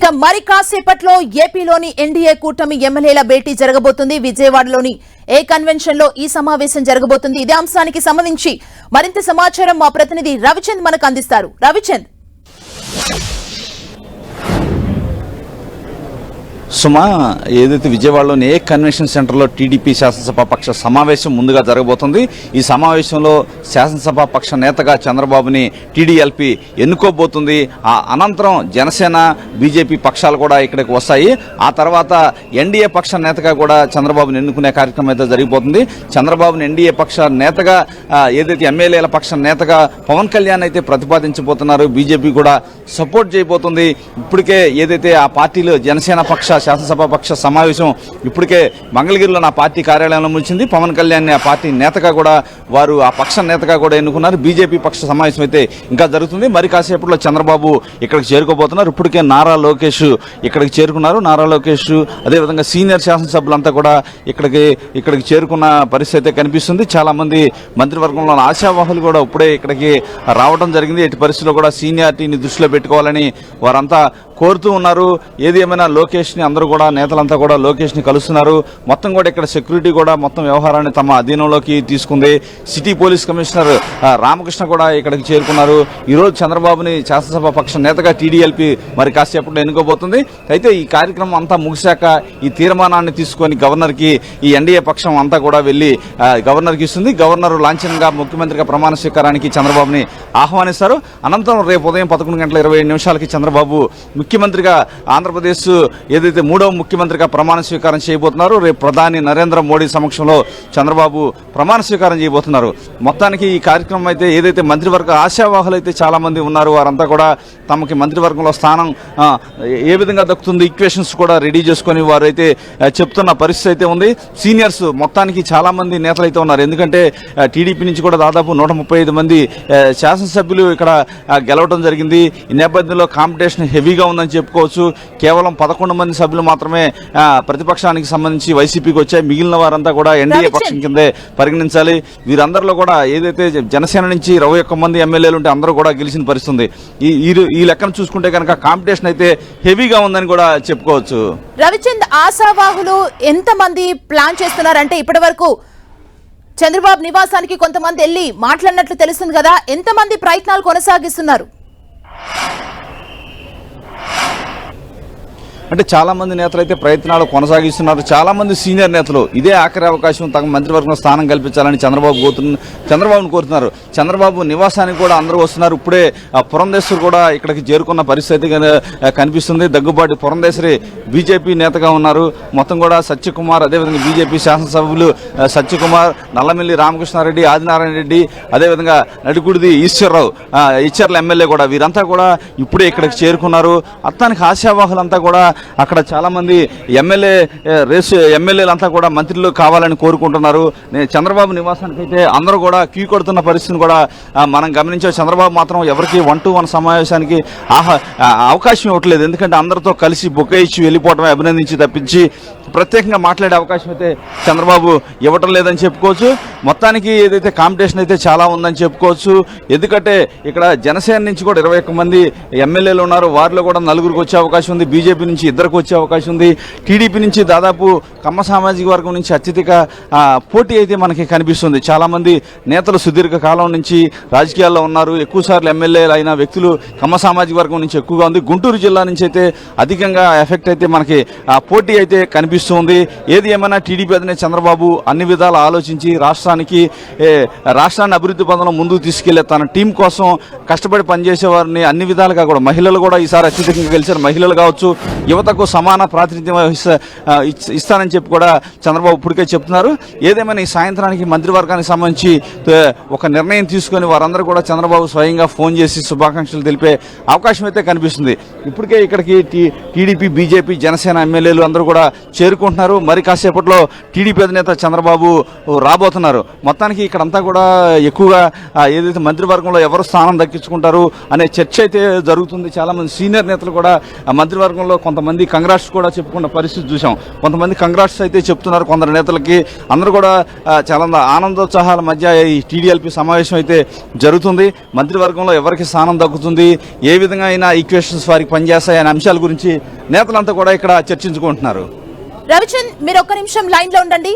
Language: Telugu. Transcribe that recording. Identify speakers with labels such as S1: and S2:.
S1: ఇక మరి కాసేపట్లో ఏపీలోని ఎన్డీఏ కూటమి ఎమ్మెల్యేల భేటీ జరగబోతుంది. విజయవాడలోని ఏ కన్వెన్షన్ లో ఈ సమావేశం జరగబోతుంది. ఇదే అంశానికి సంబంధించి మరింత సమాచారం మా ప్రతినిధి రవిచంద్ మనకు అందిస్తారు. రవిచంద్,
S2: సుమా, ఏదైతే విజయవాడలోని ఏ కన్వెన్షన్ సెంటర్లో టీడీపీ శాసనసభ పక్ష సమావేశం ముందుగా జరగబోతుంది. ఈ సమావేశంలో శాసనసభ పక్ష నేతగా చంద్రబాబుని టీడీఎల్పీ ఎన్నుకోబోతుంది. ఆ అనంతరం జనసేన బీజేపీ పక్షాలు కూడా ఇక్కడికి వస్తాయి. ఆ తర్వాత ఎన్డీఏ పక్ష నేతగా కూడా చంద్రబాబుని ఎన్నుకునే కార్యక్రమం అయితే జరిగిపోతుంది. చంద్రబాబుని ఎన్డీఏ పక్ష నేతగా ఏదైతే ఎమ్మెల్యేల పక్ష నేతగా పవన్ కళ్యాణ్ అయితే ప్రతిపాదించబోతున్నారు. బీజేపీ కూడా సపోర్ట్ చేయబోతుంది. ఇప్పటికే ఏదైతే ఆ పార్టీలో జనసేన పక్ష శాసనసభ పక్ష సమావేశం ఇప్పటికే మంగళగిరిలో నా పార్టీ కార్యాలయంలో ముగిసింది. పవన్ కళ్యాణ్ ఆ పార్టీ నేతగా కూడా వారు ఆ పక్ష నేతగా కూడా ఎన్నుకున్నారు. బీజేపీ పక్ష సమావేశం అయితే ఇంకా జరుగుతుంది. మరి కాసేపట్లో చంద్రబాబు ఇక్కడికి చేరుకోబోతున్నారు. ఇప్పటికే నారా లోకేష్ ఇక్కడికి చేరుకున్నారు. నారా లోకేష్ అదేవిధంగా సీనియర్ శాసనసభ్యులంతా కూడా ఇక్కడికి చేరుకున్న పరిస్థితి అయితే కనిపిస్తుంది. చాలా మంది మంత్రివర్గంలో ఆశావాహులు కూడా ఇప్పుడే ఇక్కడికి రావడం జరిగింది. ఎట్టి పరిస్థితుల్లో కూడా సీనియారిటీని దృష్టిలో పెట్టుకోవాలని వారంతా కోరుతూ ఉన్నారు. ఏది ఏమైనా లోకేష్ని అందరూ కూడా నేతలంతా కూడా లోకేష్ని కలుస్తున్నారు. మొత్తం కూడా ఇక్కడ సెక్యూరిటీ కూడా మొత్తం వ్యవహారాన్ని తమ అధీనంలోకి తీసుకుంది. సిటీ పోలీస్ కమిషనర్ రామకృష్ణ కూడా ఇక్కడికి చేరుకున్నారు. ఈరోజు చంద్రబాబుని శాసనసభ పక్ష నేతగా టీడీఎల్పీ మరి కాసేపట్లో ఎన్నుకోబోతుంది. అయితే ఈ కార్యక్రమం అంతా ముగిశాక ఈ తీర్మానాన్ని తీసుకొని గవర్నర్కి ఈ ఎన్డీఏ పక్షం అంతా కూడా వెళ్లి గవర్నర్కి ఇస్తుంది. గవర్నర్ లాంఛనంగా ముఖ్యమంత్రిగా ప్రమాణ స్వీకారానికి చంద్రబాబుని ఆహ్వానిస్తారు. అనంతరం రేపు ఉదయం 11:27 చంద్రబాబు ముఖ్యమంత్రిగా ఆంధ్రప్రదేశ్ ఏదైతే మూడవ ముఖ్యమంత్రిగా ప్రమాణ స్వీకారం చేయబోతున్నారు. రేపు ప్రధాని నరేంద్ర మోడీ సమక్షంలో చంద్రబాబు ప్రమాణ స్వీకారం చేయబోతున్నారు. మొత్తానికి ఈ కార్యక్రమం అయితే ఏదైతే మంత్రివర్గ ఆశావాహులు అయితే చాలా మంది ఉన్నారు. వారంతా కూడా తమకి మంత్రివర్గంలో స్థానం ఏ విధంగా దక్కుతుంది ఈక్వేషన్స్ కూడా రెడీ చేసుకొని వారు అయితే చెప్తున్న పరిస్థితి అయితే ఉంది. సీనియర్స్ మొత్తానికి చాలా మంది నేతలు అయితే ఉన్నారు. ఎందుకంటే టీడీపీ నుంచి కూడా దాదాపు 135 మంది శాసనసభ్యులు ఇక్కడ గెలవడం జరిగింది. ఈ నేపథ్యంలో కాంపిటీషన్ హెవీగా ఉందని చెప్పుకోవచ్చు. కేవలం 11 మంది సభ్యులు మాత్రమే ప్రతిపక్షానికి సంబంధించి వైసీపీకి వచ్చాయి. మిగిలిన వారంతా కూడా ఎన్డీఏ పక్షం కిందే పరిగణించాలి. వీరందరిలో కూడా ఏదైతే జనసేన నుంచి 21 మంది ఎమ్మెల్యేలు ఉంటే అందరూ కూడా గెలిచిన పరిస్థితుంది. ఈ లెక్కను చూసుకుంటే కనుక కాంపిటీషన్ అయితే హెవీగా ఉందని కూడా చెప్పుకోవచ్చు.
S1: రవిచంద్, ఆశావాహులు ఎంతమంది ప్లాన్ చేస్తున్నారంటే ఇప్పటి వరకు చంద్రబాబు నివాసానికి కొంతమంది వెళ్లి మాట్లాడినట్లు తెలుస్తుంది కదా, ఎంతమంది ప్రయత్నాలు కొనసాగిస్తున్నారు?
S2: అంటే చాలా మంది నేతలు అయితే ప్రయత్నాలు కొనసాగిస్తున్నారు. చాలా మంది సీనియర్ నేతలు ఇదే ఆఖరి అవకాశం తమ మంత్రివర్గంలో స్థానం కల్పించాలని చంద్రబాబును కోరుతున్నారు. చంద్రబాబు నివాసానికి కూడా అందరూ వస్తున్నారు. ఇప్పుడే పురంధేశ్వరి కూడా ఇక్కడికి చేరుకున్న పరిస్థితి కనిపిస్తుంది. దగ్గుబాటి పురంధేశ్వరి బీజేపీ నేతగా ఉన్నారు. మొత్తం కూడా సత్యకుమార్, అదేవిధంగా బీజేపీ శాసనసభ్యులు సత్యకుమార్, నల్లమిల్లి రామకృష్ణారెడ్డి, ఆదినారాయణ రెడ్డి, అదేవిధంగా నడికుడిది ఈశ్వర్రావు, ఇచ్చర్ల ఎమ్మెల్యే కూడా వీరంతా కూడా ఇప్పుడే ఇక్కడికి చేరుకున్నారు. అత్తానికి ఆశావాహులంతా కూడా అక్కడ చాలా మంది ఎమ్మెల్యేలంతా కూడా మంత్రులు కావాలని కోరుకుంటున్నారు. చంద్రబాబు నివాసానికి అయితే అందరూ కూడా క్యూ కొడుతున్న పరిస్థితిని కూడా మనం గమనించాం. చంద్రబాబు మాత్రం ఎవరికి 1-to-1 సమావేశానికి అవకాశం ఇవ్వట్లేదు. ఎందుకంటే అందరితో కలిసి బొకే ఇచ్చి వెళ్ళిపోవడమే అభినందించి తప్పించి ప్రత్యేకంగా మాట్లాడే అవకాశం అయితే చంద్రబాబు ఇవ్వటం లేదని చెప్పుకోవచ్చు. మొత్తానికి ఏదైతే కాంపిటీషన్ అయితే చాలా ఉందని చెప్పుకోవచ్చు. ఎందుకంటే ఇక్కడ జనసేన నుంచి కూడా 21 మంది ఎమ్మెల్యేలు ఉన్నారు. వారిలో కూడా 4గురికి వచ్చే అవకాశం ఉంది. బీజేపీ నుంచి 2కు వచ్చే అవకాశం ఉంది. టీడీపీ నుంచి దాదాపు కమ్మ సామాజిక వర్గం నుంచి అత్యధిక పోటీ అయితే మనకి కనిపిస్తుంది. చాలా మంది నేతలు సుదీర్ఘ కాలం నుంచి రాజకీయాల్లో ఉన్నారు. ఎక్కువసార్లు ఎమ్మెల్యేలు అయిన వ్యక్తులు కమ్మ సామాజిక వర్గం నుంచి ఎక్కువగా ఉంది. గుంటూరు జిల్లా నుంచి అయితే అధికంగా ఎఫెక్ట్ అయితే మనకి పోటీ అయితే కనిపిస్తుంది. ఏది ఏమైనా టీడీపీ అధినేత చంద్రబాబు అన్ని విధాలు ఆలోచించి రాష్ట్రాన్ని అభివృద్ధి పథంలో ముందుకు తీసుకెళ్లే తన టీం కోసం కష్టపడి పనిచేసే వారిని అన్ని విధాలుగా కూడా మహిళలు కూడా ఈసారి అత్యధికంగా గెలిచారు. మహిళలు కావచ్చు, యువతకు సమాన ప్రాతినిధ్యం ఇస్తానని చెప్పి కూడా చంద్రబాబు ఇప్పటికే చెప్తున్నారు. ఏదేమైనా ఈ సాయంత్రానికి మంత్రివర్గానికి సంబంధించి ఒక నిర్ణయం తీసుకొని వారందరూ కూడా చంద్రబాబు స్వయంగా ఫోన్ చేసి శుభాకాంక్షలు తెలిపే అవకాశం అయితే కనిపిస్తుంది. ఇప్పటికే ఇక్కడికి టీడీపీ, బీజేపీ, జనసేన ఎమ్మెల్యేలు అందరూ కూడా చేరుకుంటున్నారు. మరి కాసేపట్లో టీడీపీ అధినేత చంద్రబాబు రాబోతున్నారు. మొత్తానికి ఇక్కడంతా కూడా ఎక్కువగా ఏదైతే మంత్రివర్గంలో ఎవరు స్థానం దక్కించుకుంటారు అనే చర్చ అయితే జరుగుతుంది. చాలా మంది సీనియర్ నేతలు కూడా మంత్రివర్గంలో కొంతమంది కంగ్రాట్స్ కూడా చెప్పుకున్న పరిస్థితి చూసాం. కొంతమంది కంగ్రాట్స్ అయితే చెప్తున్నారు కొందరు నేతలకి. అందరూ కూడా చాలా ఆనందోత్సాహాల మధ్య ఈ టీడీఎల్పీ సమావేశం అయితే జరుగుతుంది. మంత్రివర్గంలో ఎవరికి స్థానం దక్కుతుంది, ఏ విధంగా అయినా ఈక్వేషన్స్ వారికి పనిచేస్తాయి అనే అంశాల గురించి నేతలంతా కూడా ఇక్కడ చర్చించుకుంటున్నారు.
S1: రవిచంద్, మీరు ఒక్క నిమిషం లైన్ లో ఉండండి.